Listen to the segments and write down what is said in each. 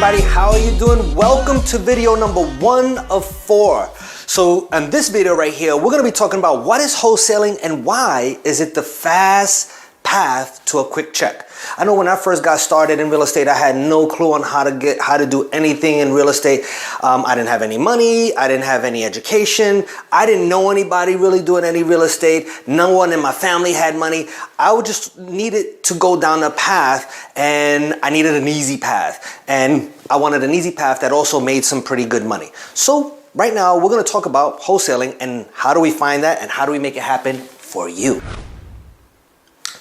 everybody, how are you doing? Welcome to video number 1 of 4. So in this video right here, we're going to be talking about what is wholesaling and why is it the fast path to a quick check. I know when I first got started in real estate, I had no clue on how to do anything in real estate. I didn't have any money. I didn't have any education. I didn't know anybody really doing any real estate. No one in my family had money. I would just needed to go down a path, and I needed an easy path. And I wanted an easy path that also made some pretty good money. So right now we're going to talk about wholesaling and how do we find that and how do we make it happen for you.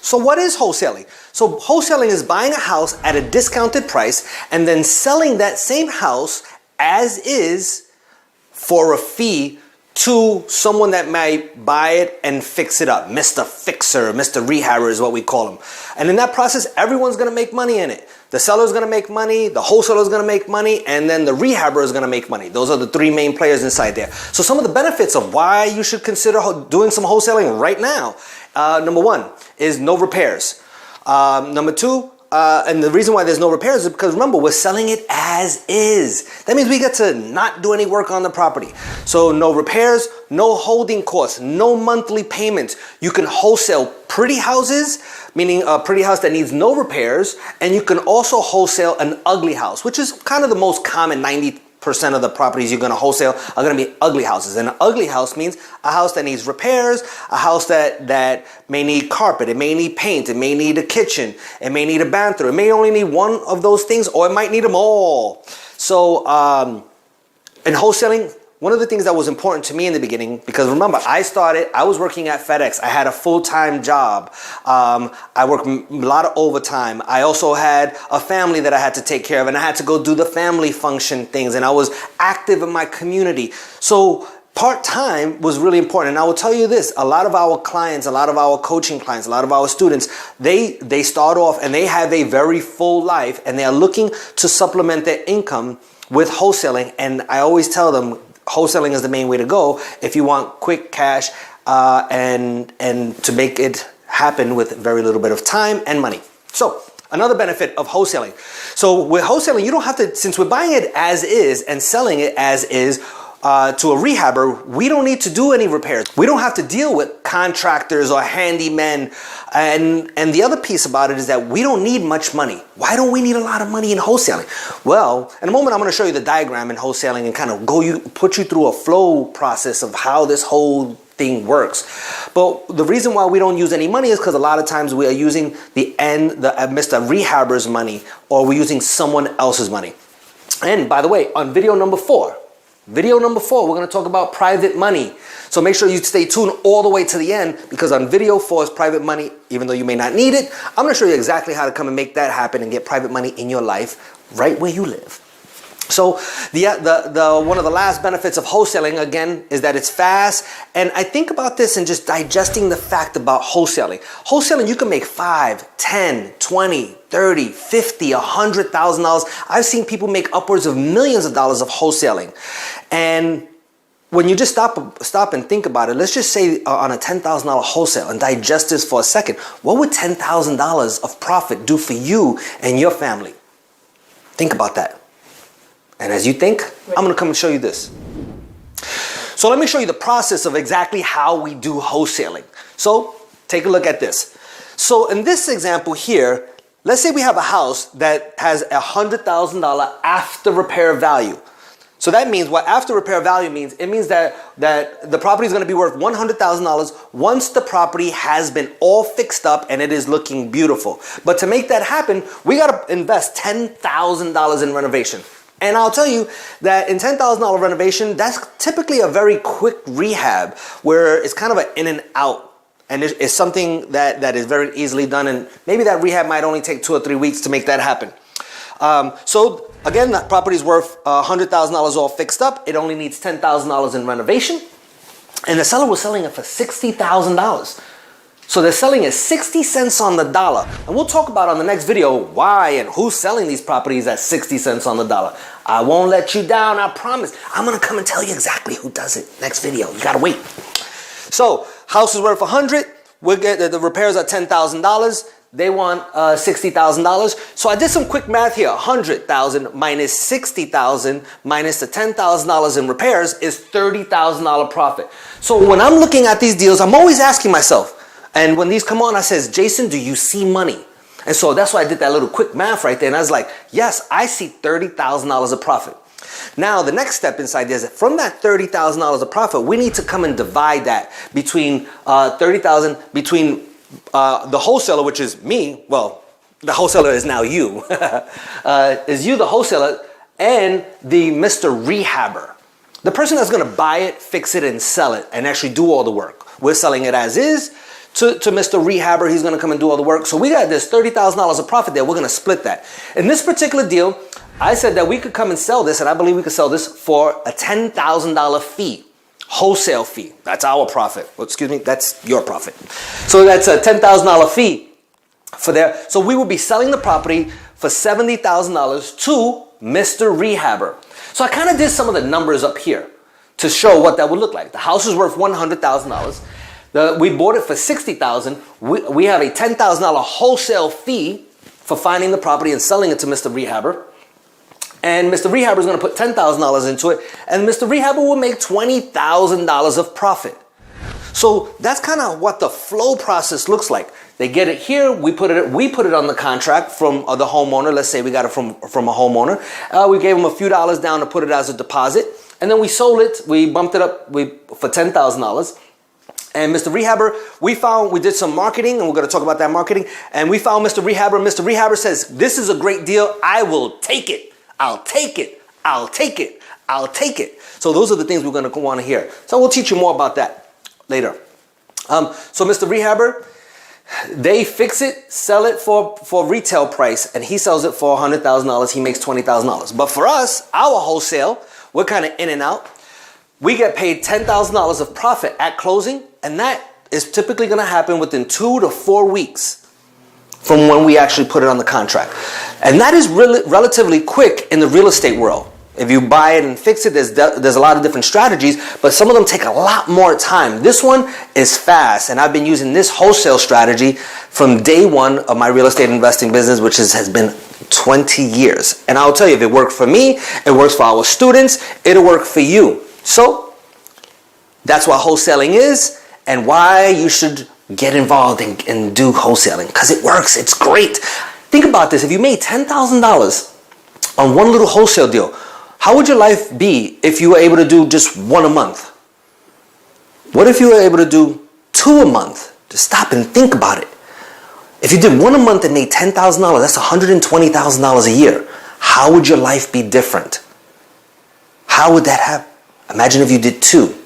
So what is wholesaling? So wholesaling is buying a house at a discounted price and then selling that same house as is for a fee to someone that might buy it and fix it up. Mr. Fixer, Mr. Rehabber is what we call them. And in that process, everyone's going to make money in it. The seller is going to make money, the wholesaler is going to make money, and then the rehabber is going to make money. Those are the 3 main players inside there. So some of the benefits of why you should consider doing some wholesaling right now. Number 1 is no repairs. Number 2, and the reason why there's no repairs is because remember, we're selling it as is. That means we get to not do any work on the property. So no repairs, no holding costs, no monthly payments. You can wholesale pretty houses, meaning a pretty house that needs no repairs, and you can also wholesale an ugly house, which is kind of the most common. 90% of the properties you're going to wholesale are going to be ugly houses. And an ugly house means a house that needs repairs, a house that may need carpet, it may need paint, it may need a kitchen, it may need a bathroom, it may only need one of those things, or it might need them all. So in wholesaling, one of the things that was important to me in the beginning, because remember, I was working at FedEx. I had a full-time job. I worked a lot of overtime. I also had a family that I had to take care of, and I had to go do the family function things, and I was active in my community. So part-time was really important. And I will tell you this, a lot of our clients, a lot of our coaching clients, a lot of our students, they start off and they have a very full life, and they are looking to supplement their income with wholesaling. And I always tell them, wholesaling is the main way to go if you want quick cash and to make it happen with very little bit of time and money. So another benefit of wholesaling. So with wholesaling, you don't have to, since we're buying it as is and selling it as is to a rehabber, we don't need to do any repairs. We don't have to deal with contractors or handymen. And the other piece about it is that we don't need much money. Why don't we need a lot of money in wholesaling? Well, in a moment, I'm going to show you the diagram in wholesaling and kind of put you through a flow process of how this whole thing works. But the reason why we don't use any money is because a lot of times we are using Mr. Rehabber's money, or we're using someone else's money. And by the way, on video number 4, we're going to talk about private money. So make sure you stay tuned all the way to the end, because on video 4 is private money. Even though you may not need it, I'm going to show you exactly how to come and make that happen and get private money in your life right where you live. So one of the last benefits of wholesaling, again, is that it's fast. And I think about this and just digesting the fact about wholesaling. Wholesaling, you can make $5, $10, $20, $30, $50, $100,000. I've seen people make upwards of millions of dollars of wholesaling. And when you just stop and think about it, let's just say on a $10,000 wholesale, and digest this for a second, what would $10,000 of profit do for you and your family? Think about that. And as you think, I'm going to come and show you this. So let me show you the process of exactly how we do wholesaling. So take a look at this. So in this example here, let's say we have a house that has $100,000 after repair value. So that means what after repair value means, it means that the property is going to be worth $100,000 once the property has been all fixed up and it is looking beautiful. But to make that happen, we got to invest $10,000 in renovation. And I'll tell you that in $10,000 renovation, that's typically a very quick rehab where it's kind of an in and out. And it's something that is very easily done. And maybe that rehab might only take 2 or 3 weeks to make that happen. So again, that property is worth $100,000 all fixed up. It only needs $10,000 in renovation. And the seller was selling it for $60,000. So they're selling it 60 cents on the dollar. And we'll talk about on the next video why and who's selling these properties at 60 cents on the dollar. I won't let you down, I promise. I'm going to come and tell you exactly who does it next video. You got to wait. So house is worth $100,000. We'll get the repairs are $10,000. they want $60,000. So I did some quick math here. 100,000 minus 60,000 minus the $10,000 in repairs is $30,000 profit. So when I'm looking at these deals, I'm always asking myself, and when these come on, I says, Jason, do you see money? And so that's why I did that little quick math right there. And I was like, yes, I see $30,000 of profit. Now, the next step inside there is that from that $30,000 of profit, we need to come and divide that between between the wholesaler, which is me. Well, the wholesaler is now you. Is you, the wholesaler, and the Mr. Rehabber. The person that's going to buy it, fix it, and sell it, and actually do all the work. We're selling it as is. To Mr. Rehabber, he's going to come and do all the work. So we got this $30,000 of profit there. We're going to split that. In this particular deal, I said that we could come and sell this, and I believe we could sell this for a $10,000 fee, wholesale fee. That's our profit. Well, excuse me, that's your profit. So that's a $10,000 fee for there. So we will be selling the property for $70,000 to Mr. Rehabber. So I kind of did some of the numbers up here to show what that would look like. The house is worth $100,000. We bought it for $60,000. We have a $10,000 wholesale fee for finding the property and selling it to Mr. Rehabber. And Mr. Rehabber is going to put $10,000 into it, and Mr. Rehabber will make $20,000 of profit. So that's kind of what the flow process looks like. They get it here, we put it on the contract from the homeowner. Let's say we got it from a homeowner. We gave him a few dollars down to put it as a deposit, and then we sold it. We bumped it up for $10,000. And Mr. Rehabber, we did some marketing, and we're going to talk about that marketing. And we found Mr. Rehabber. Mr. Rehabber says, this is a great deal. I will take it. I'll take it. I'll take it. I'll take it. So those are the things we're going to want to hear. So we'll teach you more about that later. So Mr. Rehabber, they fix it, sell it for retail price, and he sells it for $100,000. He makes $20,000. But for us, our wholesale, we're kind of in and out. We get paid $10,000 of profit at closing, and that is typically going to happen within 2 to 4 weeks from when we actually put it on the contract. And that is really relatively quick in the real estate world. If you buy it and fix it, there's a lot of different strategies, but some of them take a lot more time. This one is fast, and I've been using this wholesale strategy from day one of my real estate investing business, which has been 20 years. And I'll tell you, if it worked for me, it works for our students, it'll work for you. So that's what wholesaling is, and why you should get involved and do wholesaling, because it works. It's great. Think about this. If you made $10,000 on one little wholesale deal, how would your life be if you were able to do just one a month? What if you were able to do 2 a month? Just stop and think about it. If you did 1 a month and made $10,000, that's $120,000 a year. How would your life be different? How would that happen? Imagine if you did 2.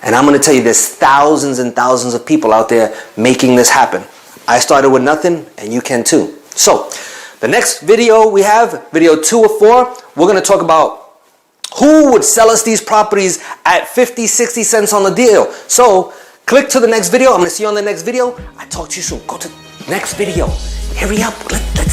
And I'm going to tell you, there's thousands and thousands of people out there making this happen. I started with nothing, and you can too. So, the next video we have, video 2 of 4, we're going to talk about who would sell us these properties at 50, 60 cents on the deal. So, click to the next video. I'm going to see you on the next video. I talk to you soon. Go to the next video. Hurry up. Let's